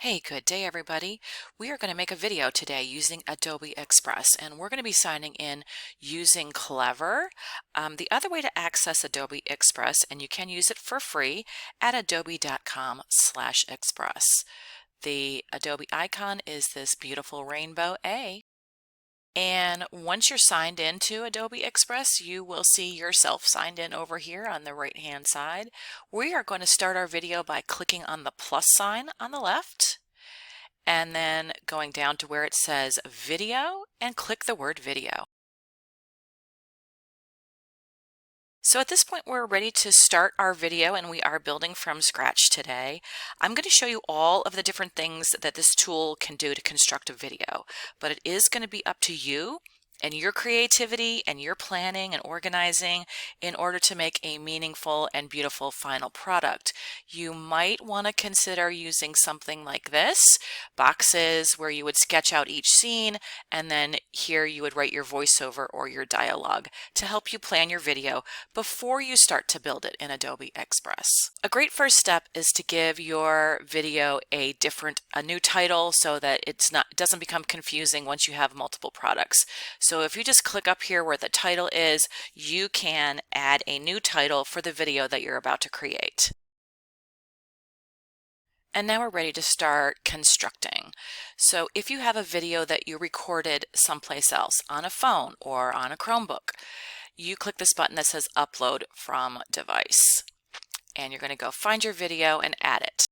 Hey, good day, everybody. We are going to make a video today using Adobe Express, and we're going to be signing in using Clever. The other way to access Adobe Express, and you can use it for free at adobe.com/express. The Adobe icon is this beautiful rainbow A. And once you're signed into Adobe Express, you will see yourself signed in over here on the right-hand side. We are going to start our video by clicking on the plus sign on the left and then going down to where it says video and click the word video. So at this point, we're ready to start our video, and we are building from scratch today. I'm going to show you all of the different things that this tool can do to construct a video, but it is going to be up to you and your creativity and your planning and organizing in order to make a meaningful and beautiful final product. You might want to consider using something like this, boxes where you would sketch out each scene, and then here you would write your voiceover or your dialogue to help you plan your video before you start to build it in Adobe Express. A great first step is to give your video a new title so that it doesn't become confusing once you have multiple products. So if you just click up here where the title is, you can add a new title for the video that you're about to create. And now we're ready to start constructing. So if you have a video that you recorded someplace else on a phone or on a Chromebook, you click this button that says Upload from Device. And you're going to go find your video and add it.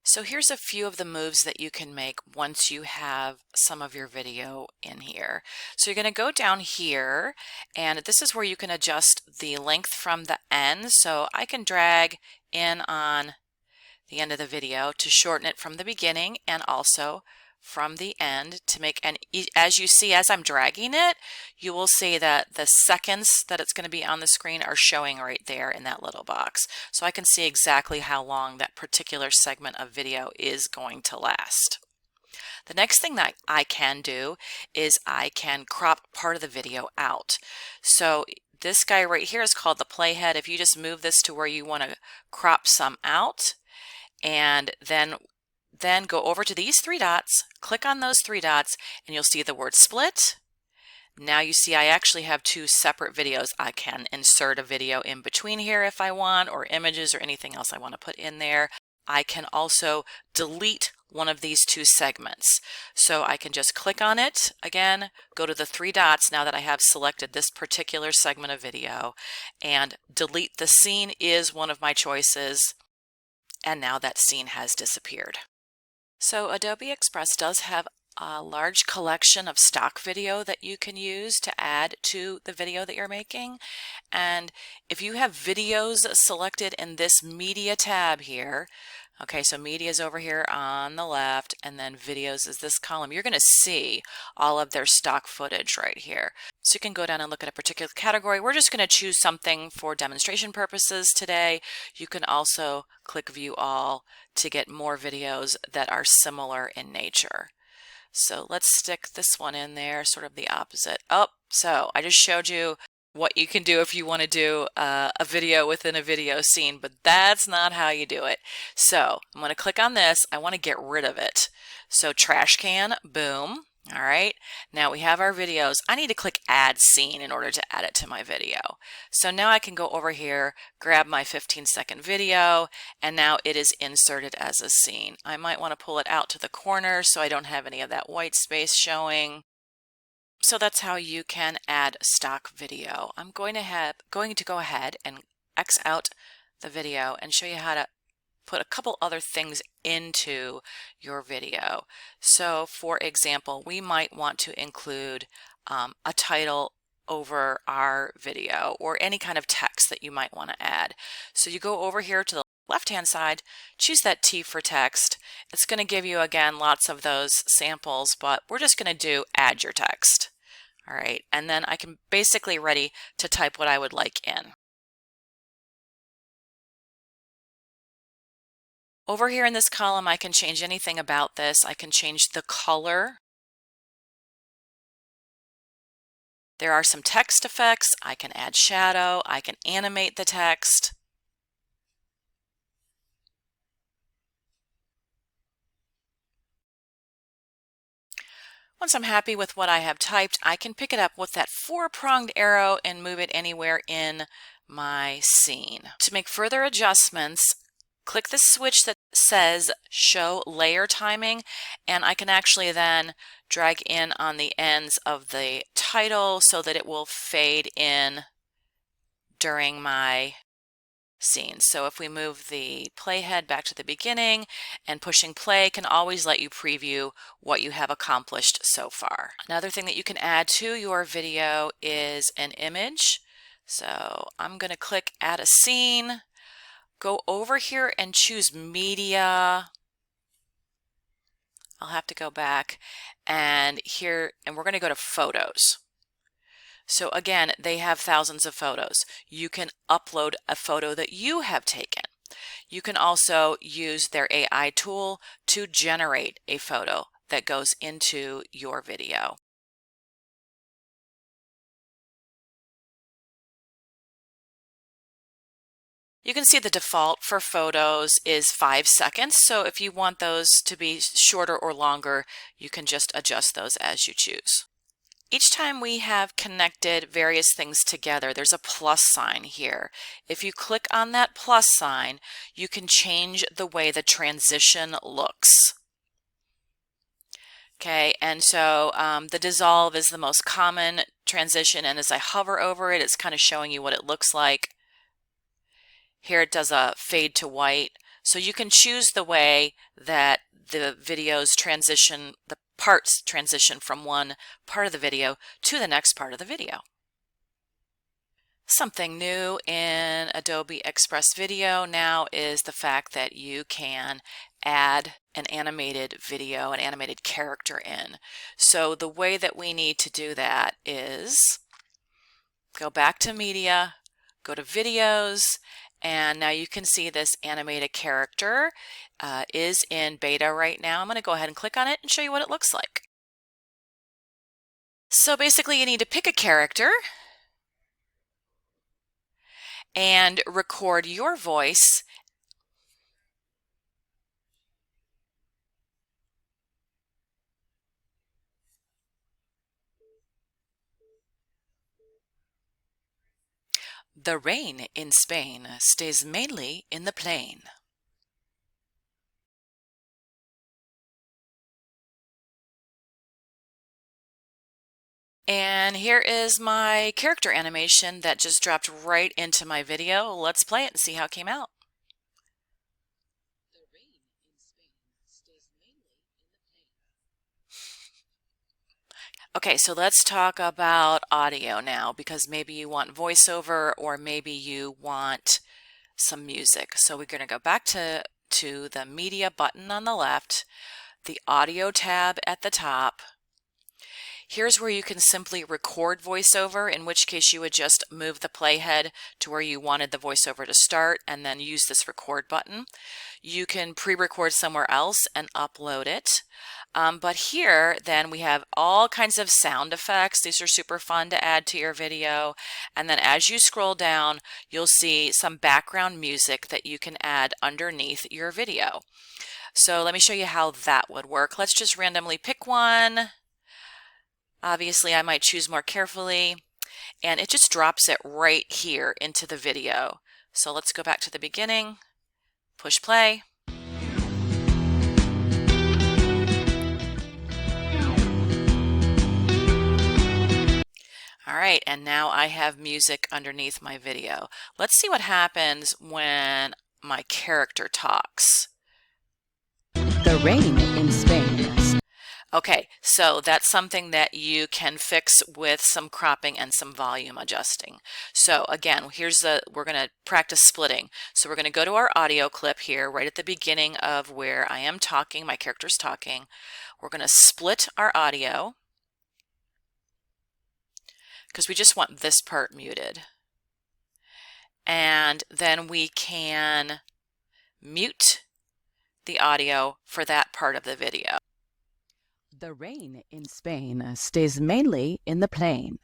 So here's a few of the moves that you can make once you have some of your video in here. So you're going to go down here, and this is where you can adjust the length from the end. So I can drag in on the end of the video to shorten it from the beginning and also from the end to make, and as you see, as I'm dragging it, you will see that the seconds that it's going to be on the screen are showing right there in that little box. So I can see exactly how long that particular segment of video is going to last. The next thing that I can do is I can crop part of the video out. So this guy right here is called the playhead. If you just move this to where you want to crop some out, and then go over to these three dots, click on those three dots, and you'll see the word split. Now you see I actually have two separate videos. I can insert a video in between here if I want, or images or anything else I want to put in there. I can also delete one of these two segments. So I can just click on it again, go to the three dots now that I have selected this particular segment of video, and delete the scene is one of my choices. And now that scene has disappeared. So Adobe Express does have a large collection of stock video that you can use to add to the video that you're making. And if you have videos selected in this media tab here, okay, so media is over here on the left, and then videos is this column. You're going to see all of their stock footage right here. So you can go down and look at a particular category. We're just going to choose something for demonstration purposes today. You can also click View All to get more videos that are similar in nature. So let's stick this one in there, sort of the opposite. Oh, so I just showed you what you can do if you want to do a video within a video scene, but that's not how you do it. So I'm going to click on this. I want to get rid of it. So trash can, boom. All right, now we have our videos. I need to click Add Scene in order to add it to my video. So now I can go over here, grab my 15-second video, and now it is inserted as a scene. I might want to pull it out to the corner so I don't have any of that white space showing. So that's how you can add stock video. I'm going to go ahead and X out the video and show you how to put a couple other things into your video. So for example, we might want to include a title over our video or any kind of text that you might want to add. So you go over here to the left-hand side, choose that T for text. It's going to give you again lots of those samples, but we're just going to do add your text. All right, and then I can basically ready to type what I would like in. Over here in this column, I can change anything about this. I can change the color. There are some text effects. I can add shadow. I can animate the text. Once I'm happy with what I have typed, I can pick it up with that four-pronged arrow and move it anywhere in my scene. To make further adjustments, click the switch that says Show Layer Timing, and I can actually then drag in on the ends of the title so that it will fade in during my scene. So if we move the playhead back to the beginning, and pushing play can always let you preview what you have accomplished so far. Another thing that you can add to your video is an image. So I'm going to click Add a Scene, go over here and choose Media. I'll have to go back and here, and we're going to go to Photos. So again, they have thousands of photos. You can upload a photo that you have taken. You can also use their AI tool to generate a photo that goes into your video. You can see the default for photos is 5 seconds, so if you want those to be shorter or longer, you can just adjust those as you choose. Each time we have connected various things together, there's a plus sign here. If you click on that plus sign, you can change the way the transition looks. Okay, and so the dissolve is the most common transition, and as I hover over it, it's kind of showing you what it looks like. Here it does a fade to white. So you can choose the way that the videos transition, the parts transition from one part of the video to the next part of the video. Something new in Adobe Express Video now is the fact that you can add an animated video, an animated character in. So the way that we need to do that is go back to Media, go to Videos, and now you can see this animated character is in beta right now. I'm going to go ahead and click on it and show you what it looks like. So basically you need to pick a character and record your voice . The rain in Spain stays mainly in the plain. And here is my character animation that just dropped right into my video. Let's play it and see how it came out. The rain in Spain stays mainly in the plain. Okay, so let's talk about audio now, because maybe you want voiceover or maybe you want some music. So we're going to go back to the media button on the left, the audio tab at the top. Here's where you can simply record voiceover, in which case you would just move the playhead to where you wanted the voiceover to start and then use this record button. You can pre-record somewhere else and upload it. But here then we have all kinds of sound effects. These are super fun to add to your video. And then as you scroll down, you'll see some background music that you can add underneath your video. So let me show you how that would work. Let's just randomly pick one. Obviously, I might choose more carefully, and it just drops it right here into the video. So let's go back to the beginning, push play. All right, and now I have music underneath my video. Let's see what happens when my character talks. The rain in Spain. Okay, so that's something that you can fix with some cropping and some volume adjusting. So again, we're going to practice splitting. So we're going to go to our audio clip here right at the beginning of where I am talking, my character's talking. We're going to split our audio because we just want this part muted. And then we can mute the audio for that part of the video. The rain in Spain stays mainly in the plain.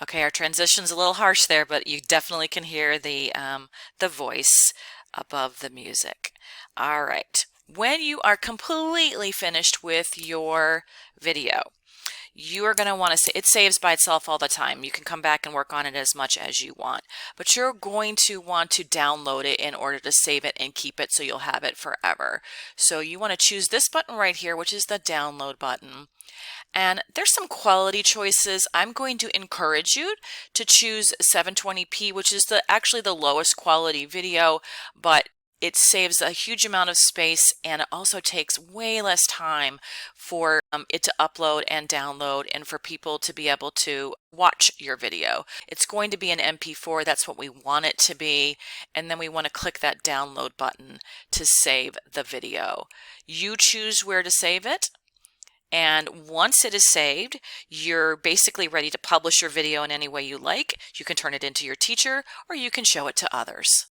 Okay, our transition's a little harsh there, but you definitely can hear the voice above the music. All right. When you are completely finished with your video, you are going to want to say it saves by itself all the time. You can come back and work on it as much as you want, but you're going to want to download it in order to save it and keep it so you'll have it forever. So you want to choose this button right here, which is the download button. And there's some quality choices. I'm going to encourage you to choose 720p, which is actually the lowest quality video, but it saves a huge amount of space and it also takes way less time for it to upload and download and for people to be able to watch your video. It's going to be an MP4, that's what we want it to be, and then we want to click that download button to save the video. You choose where to save it. And once it is saved, you're basically ready to publish your video in any way you like. You can turn it into your teacher or you can show it to others.